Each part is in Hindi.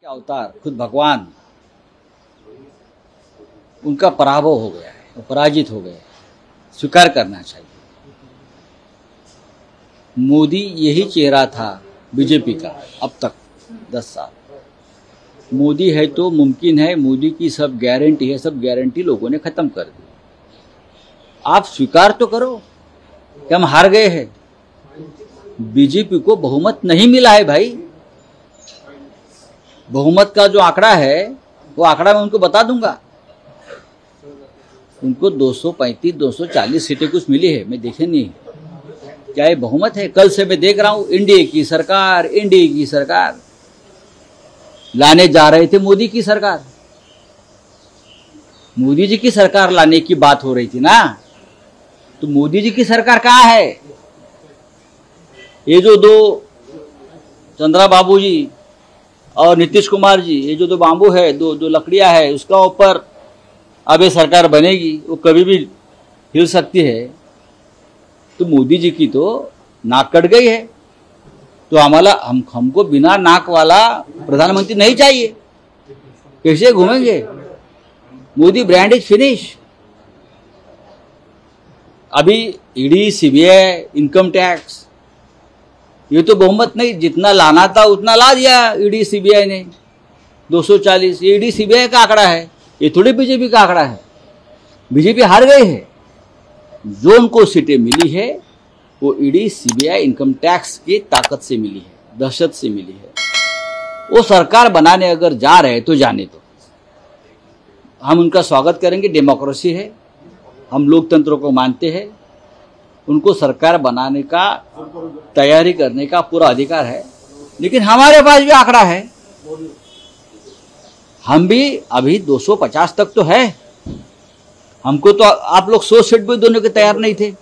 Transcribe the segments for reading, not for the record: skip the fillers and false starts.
अवतार खुद भगवान, उनका पराभव हो गया है, वो पराजित हो गए, स्वीकार करना चाहिए। मोदी यही चेहरा था बीजेपी का अब तक 10 साल। मोदी है तो मुमकिन है, मोदी की सब गारंटी है, सब गारंटी लोगों ने खत्म कर दी। आप स्वीकार तो करो कि हम हार गए हैं। बीजेपी को बहुमत नहीं मिला है भाई। बहुमत का जो आंकड़ा है वो आंकड़ा मैं उनको बता दूंगा। उनको 235 240 सीटें कुछ मिली है, मैं देखे नहीं क्या ये बहुमत है। कल से मैं देख रहा हूं एनडीए की सरकार लाने जा रहे थे मोदी की सरकार। मोदी जी की सरकार लाने की बात हो रही थी ना, तो मोदी जी की सरकार कहाँ है? ये जो दो चंद्रा बाबू जी और नीतीश कुमार जी, ये जो दो बांबू है, दो लकड़ियां है, उसका ऊपर अब ये सरकार बनेगी, वो कभी भी हिल सकती है। तो मोदी जी की तो नाक कट गई है, तो हमको बिना नाक वाला प्रधानमंत्री नहीं चाहिए। कैसे घूमेंगे? Modi brand is finish. अभी ईडी, सीबीआई, इनकम टैक्स, ये तो बहुमत नहीं, जितना लाना था उतना ला दिया ईडी सीबीआई ने 240। ये ईडी सीबीआई का आंकड़ा है, ये थोड़ी बीजेपी का आंकड़ा है। बीजेपी हार गई है। जो उनको सीटें मिली है वो ईडी, सीबीआई, इनकम टैक्स की ताकत से मिली है, दहशत से मिली है। वो सरकार बनाने अगर जा रहे तो जाने दो, हम उनका स्वागत करेंगे। डेमोक्रेसी है, हम लोकतंत्र को मानते हैं। उनको सरकार बनाने का तैयारी करने का पूरा अधिकार है, लेकिन हमारे पास भी आंकड़ा है। हम भी अभी 250 तक तो है। हमको तो आप लोग 100 सीट भी देने के तैयार नहीं थे।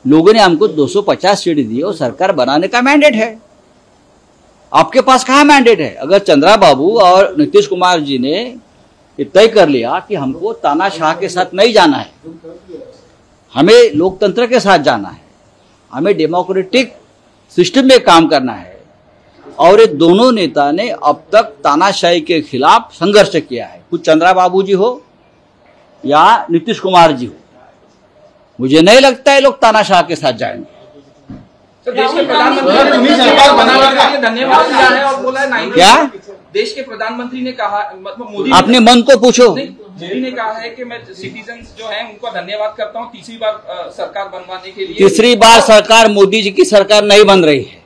लोगों ने हमको 250 सीट दी और सरकार बनाने का मैंडेट है। आपके पास कहाँ मैंडेट है? अगर चंद्रा बाबू और नीतीश कुमार जी ने तय कर लिया कि हमको तानाशाह के साथ नहीं जाना है, हमें लोकतंत्र के साथ जाना है, हमें डेमोक्रेटिक सिस्टम में काम करना है, और ये दोनों नेता ने अब तक तानाशाही के खिलाफ संघर्ष किया है, कुछ चंद्रा बाबू जी हो या नीतीश कुमार जी हो। मुझे नहीं लगता है लोग तानाशाह के साथ जाएंगे। देश के प्रधानमंत्री ने सरकार बनाने के लिए धन्यवाद दिया है और बोला है क्या? देश के प्रधाधानमंत्री ने कहा, मतलब मोदी अपने मन को पूछो। मोदी ने कहा है कि मैं सिटीजन्स जो हैं उनको धन्यवाद करता हूं तीसरी बार सरकार बनवाने के लिए। तीसरी बार सरकार मोदी जी की सरकार नहीं बन रही है।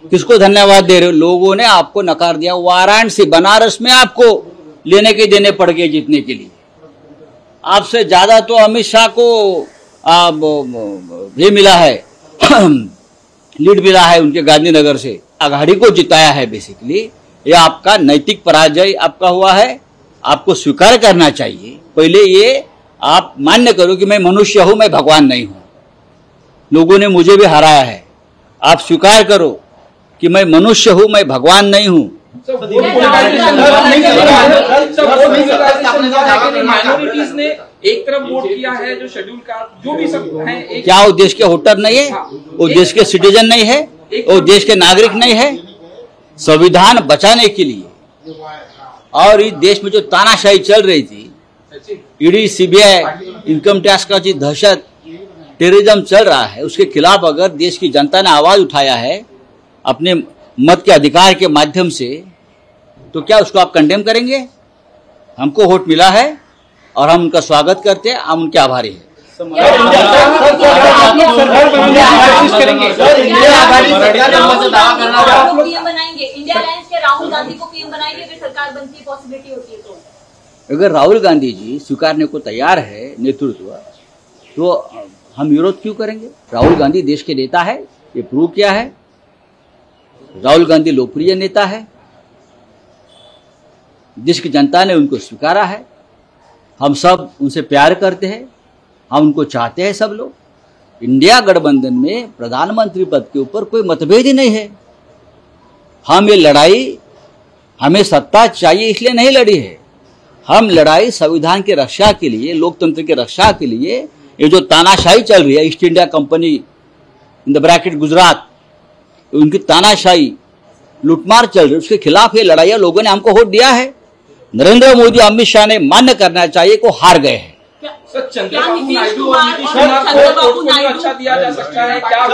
किसको धन्यवाद दे रहे हो? लोगों ने आपको नकार दिया। वाराणसी, बनारस में आपको लेने के देने पड़ गए जीतने के लिए। आपसे ज्यादा तो अमित शाह को ये मिला है, लीड मिला है उनके गांधीनगर से। अघाड़ी को जिताया है। बेसिकली ये आपका नैतिक पराजय आपका हुआ है। आपको स्वीकार करना चाहिए। पहले ये आप मान्य करो कि मैं मनुष्य हूं, मैं भगवान नहीं हूं। लोगों ने मुझे भी हराया है। आप स्वीकार करो कि मैं मनुष्य हूं, मैं भगवान नहीं हूं। माइनॉरिटीज ने एक तरफ वोट किया है, जो शेड्यूल कास्ट जो भी सब है। क्या वो देश के वोटर नहीं है? वो देश के सिटीजन नहीं है? वो देश के नागरिक नहीं है? संविधान बचाने के लिए और इस देश में जो तानाशाही चल रही थी, ईडी, सीबीआई, इनकम टैक्स का जो दहशत, टेररिज्म चल रहा है, उसके खिलाफ अगर देश की जनता ने आवाज उठाया है अपने मत के अधिकार के माध्यम से, तो क्या उसको आप कंडेम करेंगे? हमको वोट मिला है और हम उनका स्वागत करते हैं, हम उनके आभारी हैं। अगर राहुल गांधी जी स्वीकारने को तैयार है नेतृत्व, तो हम विरोध क्यों करेंगे? राहुल गांधी देश के नेता है, ये प्रूव किया है। राहुल गांधी लोकप्रिय नेता है, देश की जनता ने उनको स्वीकारा है। हम सब उनसे प्यार करते हैं, हम उनको चाहते हैं। सब लोग इंडिया गठबंधन में प्रधानमंत्री पद के ऊपर कोई मतभेद ही नहीं है। हम ये लड़ाई, हमें सत्ता चाहिए इसलिए नहीं लड़ी है। हम लड़ाई संविधान की रक्षा के लिए, लोकतंत्र की रक्षा के लिए। ये जो तानाशाही चल रही है, east India company in the bracket Gujarat, उनकी तानाशाही, लूटमार चल रही, उसके खिलाफ ये लड़ाइयाँ लोगों ने हमको वोट दिया है। नरेंद्र मोदी, अमित शाह ने मान्य करना चाहिए को हार गए हैं। सर, चंद्रबाबू नायडू और नीतीश कुमार को पोर्टफोलियो अच्छा दिया जा सकता है क्या?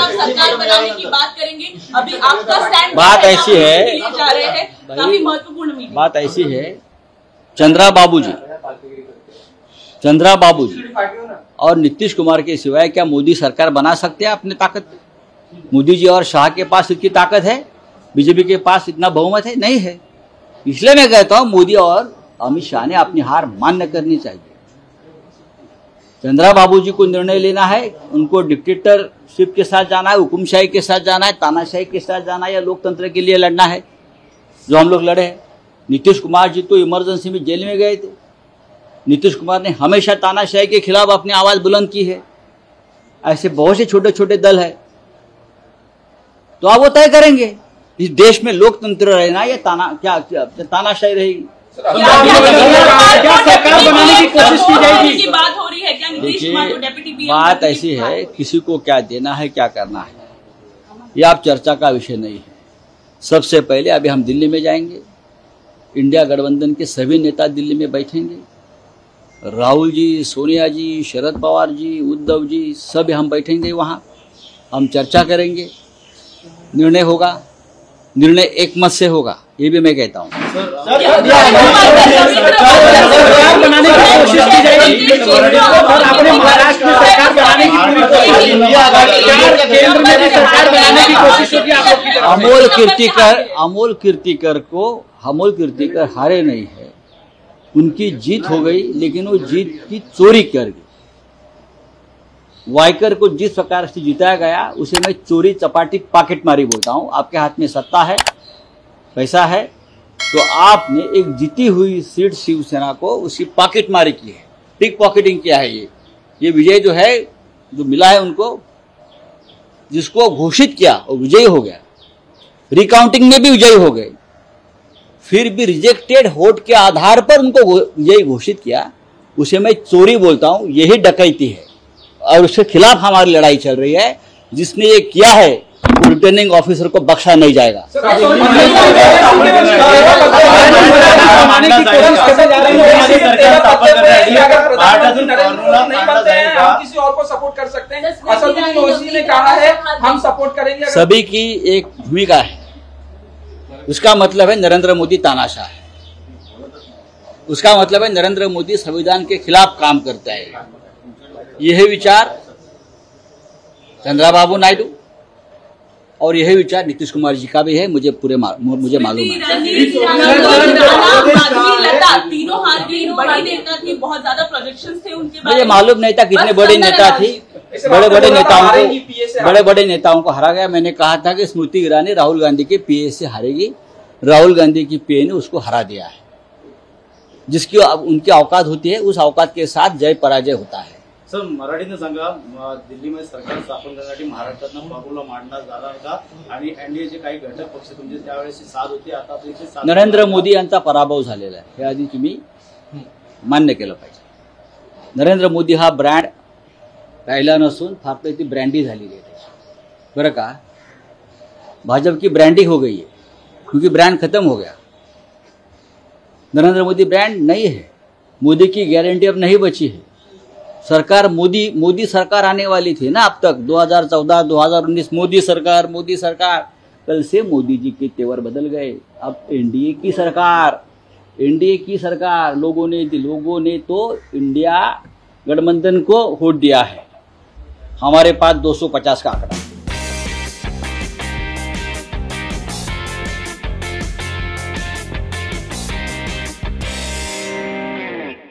सरकार बनाने की बात करेंगे, अभी आपका स्टैंड बात ऐसी है, जा रहे हैं, काफी महत्वपूर्ण मीटिंग। बात ऐसी है, चंद्रा बाबू जी और नीतीश कुमार के सिवाय क्या मोदी सरकार बना सकते हैं अपने ताकत पे? मोदी जी और शाह के पास इतनी ताकत है, बीजेपी के पास इतना बहुमत है? नहीं है। इसलिए मैं कहता हूं मोदी और अमित शाह ने अपनी हार मान्य करनी चाहिए। चंद्रा बाबू जी को निर्णय लेना है, उनको डिक्टेटरशिप के साथ जाना है, हुकुमशाही के साथ जाना है, तानाशाही के साथ जाना है, या लोकतंत्र के लिए लड़ना है जो हम लोग लड़े हैं। नीतीश कुमार जी तो इमरजेंसी में जेल में गए थे। नीतीश कुमार ने हमेशा तानाशाही के खिलाफ अपनी आवाज बुलंद की है। ऐसे बहुत से छोटे छोटे दल है, तो आप वो तय करेंगे इस देश में लोकतंत्र रहना या तानाशाही रहेगी। सरकार बनाने की कोशिश की जाएगी। बात हो रही है क्या? देखिए, बात ऐसी है, किसी को क्या देना है, क्या करना है, ये आप चर्चा का विषय नहीं है। सबसे पहले अभी हम दिल्ली में जाएंगे, इंडिया गठबंधन के सभी नेता दिल्ली में बैठेंगे। राहुल जी, सोनिया जी, शरद पवार जी, उद्धव जी, सब हम बैठेंगे वहाँ, हम चर्चा करेंगे, निर्णय होगा, निर्णय एक मत से होगा, ये भी मैं कहता हूँ। अमोल कीर्तिकर हारे नहीं है, उनकी जीत हो गई, लेकिन वो जीत की चोरी कर गई। वाइकर को जिस प्रकार से जिताया गया उसे मैं चोरी चपाटी पॉकेटमारी बोलता हूं। आपके हाथ में सत्ता है, पैसा है, तो आपने एक जीती हुई सीट शिवसेना को उसकी पॉकेटमारी की है, पिक पॉकेटिंग किया है। ये विजय जो है, जो मिला है उनको, जिसको घोषित किया वो विजयी हो गया, रिकाउंटिंग में भी विजयी हो गए, फिर भी रिजेक्टेड वोट के आधार पर उनको विजयी घोषित किया, उसे मैं चोरी बोलता हूं। यही डकैती है और उसके खिलाफ हमारी लड़ाई चल रही है। जिसने ये किया है, रिटर्निंग ऑफिसर को बख्शा नहीं जाएगा। किसी और को सपोर्ट कर सकते हैं, असदुद्दीन ओवैसी ने कहा है हम सपोर्ट करेंगे। सभी की एक भूमिका है, उसका मतलब है नरेंद्र मोदी तानाशाह है, उसका मतलब है नरेंद्र मोदी संविधान के खिलाफ काम करता है। यह विचार चंद्रबाबू नायडू और यही विचार नीतीश कुमार जी का भी है, मुझे मालूम है। तीनों बड़ी नेता थी, बहुत ज्यादा प्रोजेक्शंस थे उनके बारे में। मुझे मालूम नहीं था कितने बड़े नेता थी, बड़े नेताओं को हरा गया। मैंने कहा था कि स्मृति ईरानी राहुल गांधी के पीए से हारेगी, राहुल गांधी की पीए ने उसको हरा दिया है। जिसकी उनकी औकात होती है, उस औकात के साथ जय पराजय होता है। सर, मराठीने सांगा, दिल्लीमध्ये सरकार स्थापन करण्यासाठी महाराष्ट्रातून पाऊल मांडण्यात झाला होता आणि एनडीएचे काही घटक पक्ष तुमचे त्यावेळेस साथ होती, आता तुमची साथ। नरेंद्र मोदी यांचा पराभव झालेला आहे, हे आधी तुम्ही मान्य केलं पाहिजे। नरेंद्र मोदी हा ब्रँड राहिला नसून फक्त ती ब्रँडी झालेली आहे त्याची, बरं का। भाजपा की ब्रांडिंग हो गई है, क्योंकि ब्रांड खत्म हो गया। नरेंद्र मोदी ब्रांड नहीं है, मोदी की गारंटी अब नहीं बची है। सरकार मोदी सरकार आने वाली थी ना अब तक, 2014 2019 मोदी सरकार। कल से मोदी जी के तेवर बदल गए, अब एनडीए की सरकार। लोगों ने तो इंडिया गठबंधन को वोट दिया है। हमारे पास 250 का आंकड़ा।